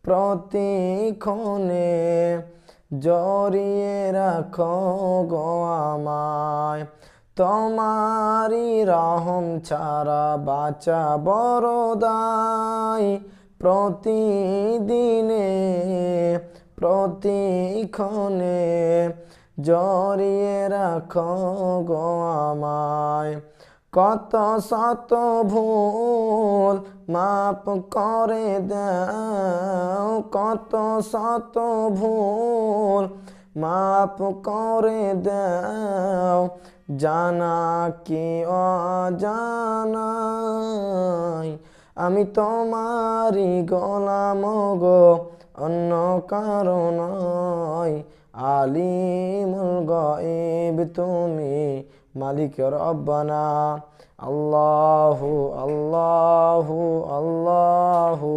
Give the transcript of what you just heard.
প্রতিক্ষণে জড়িয়ে রাখো গো আমায়। তোমারি রহম ছাড়া বাঁচা বড় দায়। প্রতিদিনে প্রতিক্ষণে জড়িয়ে রাখো গো আমায়। কত শত ভুল মাপ করে দাও, কত শত ভুল মাপ করে দাও, জানা কি অজানাই। আমি তোমারই গোলাম গো, অন্য কারো নয়। আলিমুল গায়ব তুমি, মালিক রব্বানা। আল্লাহু আল্লাহু আল্লাহু।